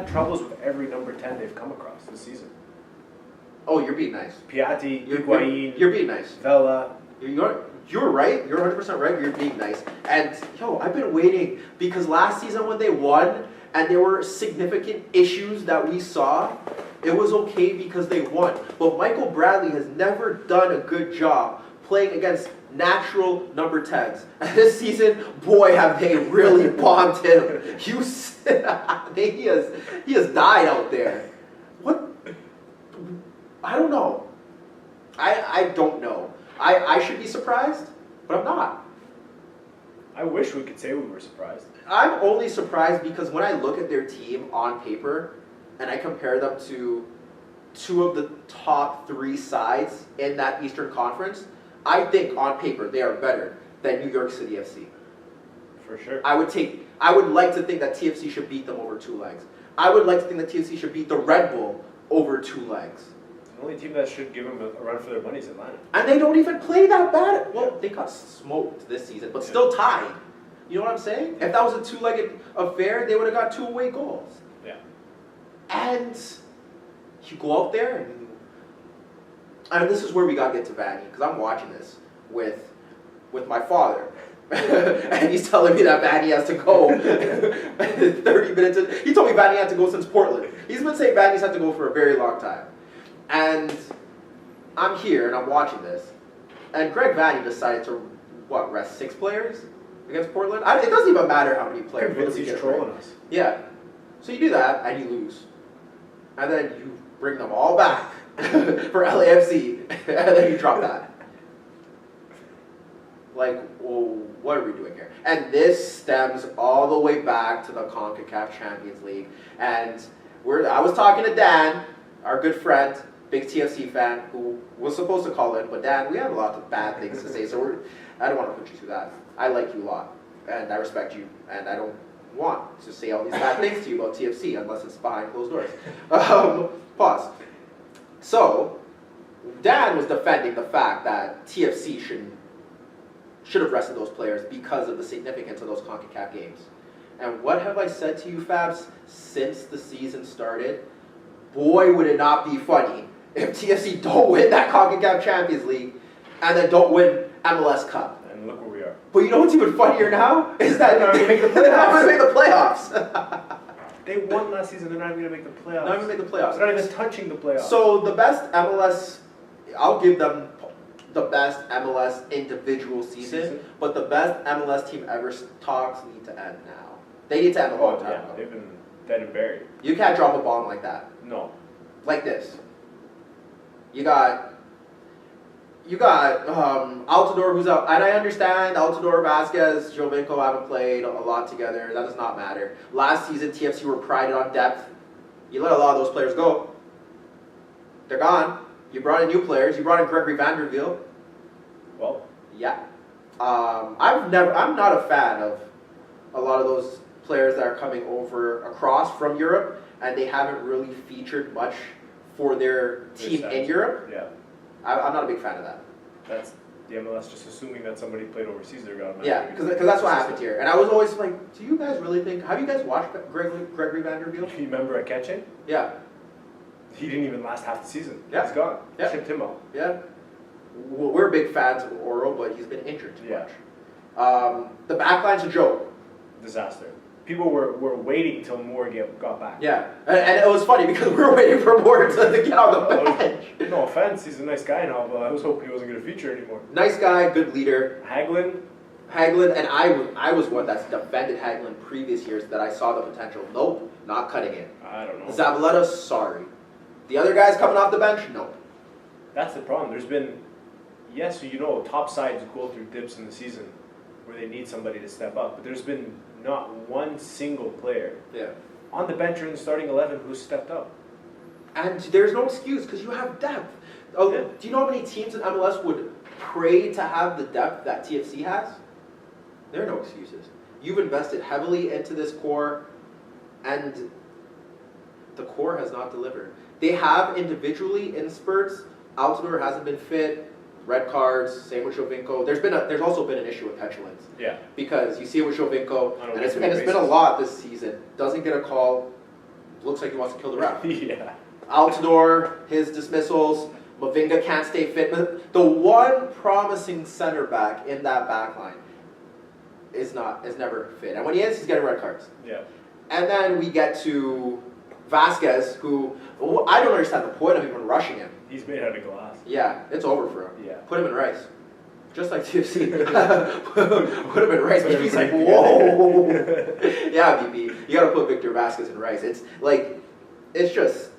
had troubles with every number 10 they've come across this season. Oh, you're being nice. Piatti, Higuain, you're being nice. Vela. You're right. You're 100% right. You're being nice. And, I've been waiting because last season when they won and there were significant issues that we saw, it was okay because they won. But Michael Bradley has never done a good job playing against natural number 10s. And this season, boy, have they really bombed him. He has died out there. What? I don't know. I don't know. I should be surprised, but I'm not. I wish we could say we were surprised. I'm only surprised because when I look at their team on paper and I compare them to two of the top 3 sides in that Eastern Conference, I think on paper they are better than New York City FC. For sure. I would like to think that TFC should beat them over 2 legs. I would like to think that TFC should beat the Red Bull over 2 legs. The only team that should give them a run for their money is Atlanta. And they don't even play that bad. Well, they got smoked this season, but still tied. You know what I'm saying? If that was a 2-legged affair, they would have got 2 away goals. Yeah. And you go out there, and this is where we got to get to Vanny, because I'm watching this with my father. And he's telling me that Vanny has to go 30 minutes in. He told me Vanny had to go since Portland. He's been saying Vanny's had to go for a very long time. And I'm here and I'm watching this, and Greg Vanny decided to rest 6 players against Portland. It doesn't even matter how many players. Convinced he's trolling us. Yeah, so you do that and you lose, and then you bring them all back for LAFC, and then you drop that. Like, well, what are we doing here? And this stems all the way back to the CONCACAF Champions League, and I was talking to Dan, our good friend, big TFC fan, who was supposed to call in, but Dan, we have a lot of bad things to say, so I don't want to put you through that. I like you a lot, and I respect you, and I don't want to say all these bad things to you about TFC unless it's behind closed doors. Pause. So, Dan was defending the fact that TFC should have rested those players because of the significance of those CONCACAF games. And what have I said to you, Fabs, since the season started? Boy, would it not be funny if TFC don't win that CONCACAF Champions League and then don't win MLS Cup. And look where we are. But you know what's even funnier now? Is that they're not going to make the playoffs. They won last season, they're not even going to make the playoffs. Not even make the playoffs. They're not even touching the playoffs. So the best MLS, I'll give them the best MLS individual season, but the best MLS team ever talks need to end now. They need to end a long time ago. They've been dead and buried. You can't drop a bomb like that. No. Like this. You got Altidore who's out, and I understand Altidore, Vasquez, Jovinko haven't played a lot together. That does not matter. Last season, TFC were prided on depth. You let a lot of those players go. They're gone. You brought in new players. You brought in Gregory Vanderveel. Well, yeah. I'm not a fan of a lot of those players that are coming over across from Europe, and they haven't really featured much for their team in Europe. Yeah. I'm not a big fan of that. That's the MLS just assuming that somebody played overseas. They're gonna. Yeah, because that's what happened here. And I was always like, do you guys really think? Have you guys watched Gregory Vanderveel? You remember Akeche? Yeah. He didn't even last half the season. Yeah. He's gone. Yeah. Shipped him out. Yeah. Well, we're big fans of Oro, but he's been injured too much. The backline's a joke. Disaster. People were waiting till Moore got back. Yeah, and it was funny because we were waiting for Moore to get on the bench. No offense, he's a nice guy and all, but I was hoping he wasn't going to feature anymore. Nice guy, good leader. Hagelin, and I was one that's defended Hagelin previous years that I saw the potential. Nope, not cutting it. I don't know. Zavaleta, sorry. The other guys coming off the bench, nope. That's the problem. There's been, top sides go through dips in the season where they need somebody to step up, but there's been not one single player on the bench or in the starting 11 who stepped up. And there's no excuse because you have depth. Oh, yeah. Do you know how many teams in MLS would pray to have the depth that TFC has? There are no excuses. You've invested heavily into this core, and the core has not delivered. They have individually in spurts. Altidore hasn't been fit. Red cards, same with Jovinko. There's also been an issue with petulance. Yeah. Because you see it with Jovinko, and it's been a lot this season. Doesn't get a call, looks like he wants to kill the ref. Yeah. Altidore, his dismissals. Mavinga can't stay fit. The one promising center back in that back line is never fit. And when he is, he's getting red cards. Yeah. And then we get to Vasquez, who I don't understand the point of even rushing him. He's made out of glass. Yeah, it's over for him. Yeah. Put him in rice. Just like TFC. Put him in rice. BB's like, whoa. Yeah, BB. You got to put Victor Vasquez in rice. It's like, it's.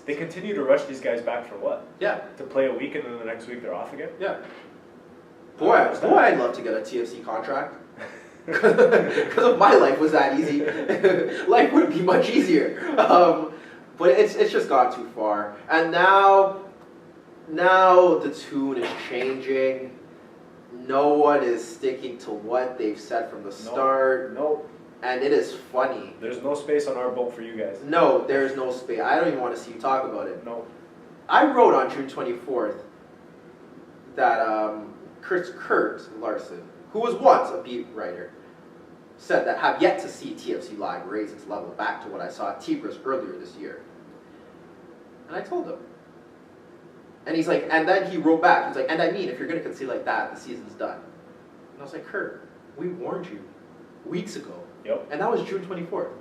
They continue to rush these guys back for what? Yeah. To play a week and then the next week they're off again? Yeah. Boy, I'd love to get a TFC contract. Because if my life was that easy, life would be much easier. But it's just gone too far. And now the tune is changing. No one is sticking to what they've said from the start. Nope. And it is funny. There's no space on our boat for you guys. No, there's no space. I don't even want to see you talk about it. No. I wrote on June 24th that Kurt Larson, who was once a beat writer, said that have yet to see TFC Live raise its level back to what I saw at Tigres earlier this year. And I told him. And he's like, and then he wrote back, he's like, and I mean, if you're going to concede like that, the season's done. And I was like, Kurt, we warned you weeks ago. Yep. And that was June 24th.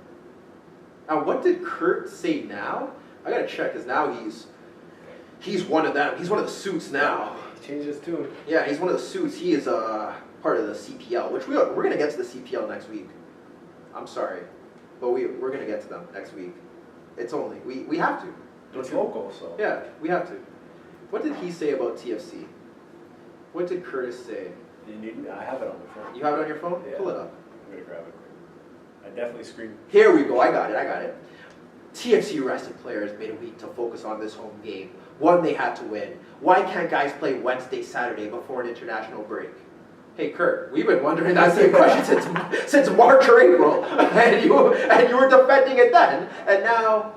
Now, what did Kurt say now? I got to check, because now he's one of them. He's one of the suits now. He changed his tune. Yeah, he's one of the suits. He is part of the CPL, which we're going to get to the CPL next week. I'm sorry, but we're going to get to them next week. It's only, we have to. It's local, so. Yeah, we have to. What did he say about TFC? What did Curtis say? I have it on my phone. You have it on your phone? Yeah. Pull it up. I'm going to grab it quick. I definitely screamed. Here we go. I got it. TFC rested players made a week to focus on this home game. One they had to win. Why can't guys play Wednesday, Saturday before an international break? Hey Kurt, we've been wondering that same question since March or April, and you were defending it then, and now.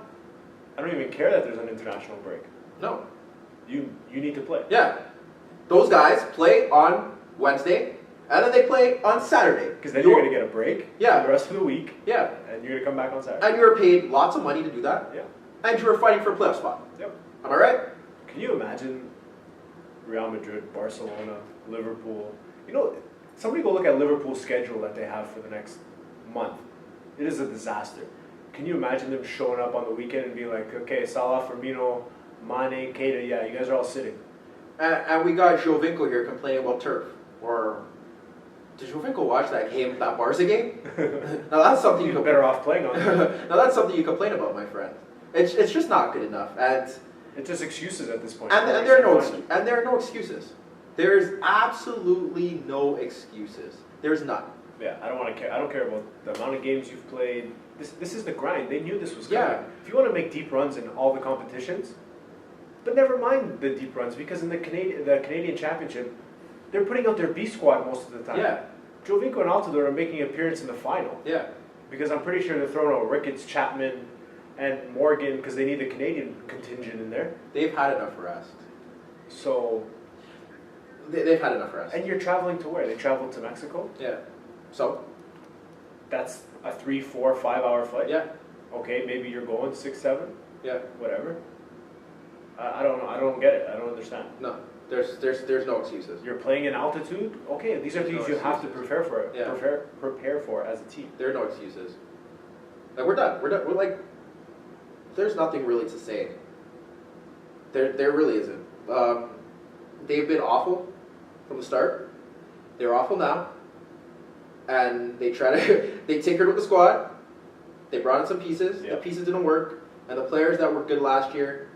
I don't even care that there's an international break. No. You need to play. Yeah. Those guys play on Wednesday, and then they play on Saturday. Because then you're going to get a break for the rest of the week. Yeah. And you're going to come back on Saturday. And you were paid lots of money to do that. Yeah. And you were fighting for a playoff spot. Yep. Am I right? Can you imagine Real Madrid, Barcelona, Liverpool? You know, somebody go look at Liverpool's schedule that they have for the next month. It is a disaster. Can you imagine them showing up on the weekend and being like, okay, Salah, Firmino, Mane, Keita, yeah, you guys are all sitting. And we got Jovinko here complaining about turf. Or did Jovinko watch that Barca game? Now that's something you're better off playing on. Now that's something you complain about, my friend. It's just not good enough, and it's just excuses at this point. And there are no excuses. There's absolutely no excuses. There's none. Yeah, I don't care about the amount of games you've played. This is the grind. They knew this was coming. Yeah. If you want to make deep runs in all the competitions, but never mind the deep runs, because in the Canadian Championship, they're putting out their B squad most of the time. Yeah. Jovinko and Altidore are making an appearance in the final. Yeah. Because I'm pretty sure they're throwing out Ricketts, Chapman, and Morgan because they need the Canadian contingent in there. They've had enough rest. So. They've had enough rest. And you're traveling to where? They traveled to Mexico? Yeah. So? That's a 3, 4, 5 hour flight? Yeah. Okay, maybe you're going 6, 7? Yeah. Whatever. I don't know. I don't get it. I don't understand. No. There's no excuses. You're playing in altitude? Okay, these are things you have to prepare for. Yeah. Prepare for as a team. There are no excuses. Like we're done. We're like, there's nothing really to say. There really isn't. They've been awful from the start. They're awful now. And they tinkered with the squad. They brought in some pieces. Yep. The pieces didn't work. And the players that were good last year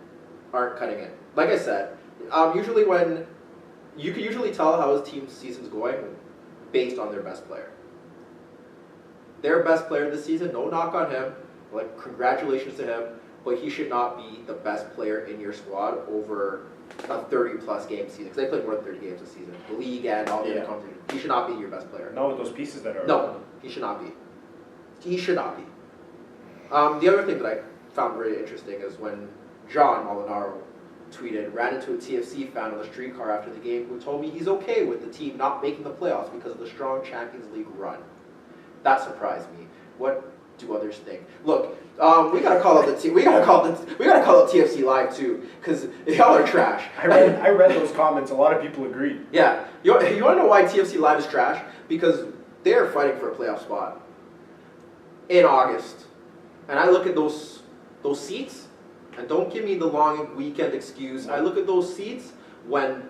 aren't cutting it. Like I said, usually you can usually tell how his team's season's going based on their best player. Their best player this season, no knock on him. Like, congratulations to him. But he should not be the best player in your squad over a 30-plus game season. Because they played more than 30 games this season. The league and all the other competitions. He should not be your best player. Not with those pieces that are... No, he should not be. He should not be. The other thing that I found really interesting is when John Molinaro ran into a TFC fan on the streetcar after the game who told me he's okay with the team not making the playoffs because of the strong Champions League run. That surprised me. What do others think? Look, we gotta call out we gotta call out TFC Live too, because y'all are trash. I read those comments. A lot of people agreed. Yeah, you want to know why TFC Live is trash? Because they are fighting for a playoff spot in August, and I look at those seats, and don't give me the long weekend excuse. I look at those seats when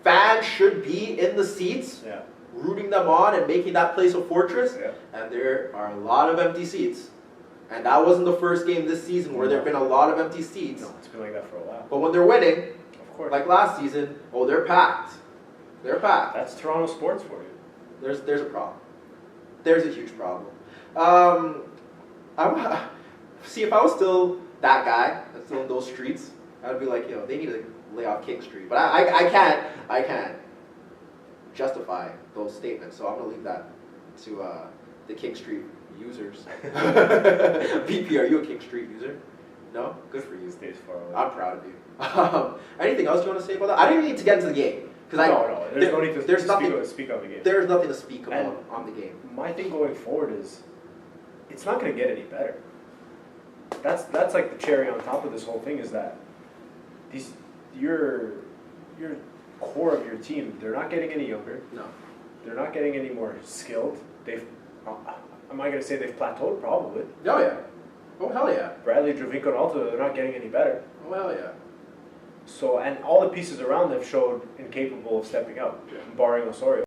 fans should be in the seats. Yeah. Rooting them on and making that place a fortress, and there are a lot of empty seats. And that wasn't the first game this season where there have been a lot of empty seats. No, it's been like that for a while. But when they're winning, of course, like last season, they're packed. They're packed. That's Toronto sports for you. There's a problem. There's a huge problem. See, if I was still that guy that's still in those streets, I'd be like, they need to lay off King Street. But I can't justify those statements, so I'm going to leave that to the King Street users. VP, are you a King Street user? No? Good for you. Stays far away. I'm proud of you. Anything else you want to say about that? I didn't need to get into the game. No, there's no need to speak on the game. There's nothing to speak about on the game. My thing going forward is, it's not going to get any better. That's like the cherry on top of this whole thing, is that your core of your team, they're not getting any younger. No. They're not getting any more skilled. Am I going to say they've plateaued? Probably. Oh, yeah. Oh, hell yeah. Bradley, Jovinko, and Alto, they're not getting any better. Oh, hell yeah. So, and all the pieces around them showed incapable of stepping up, barring Osorio.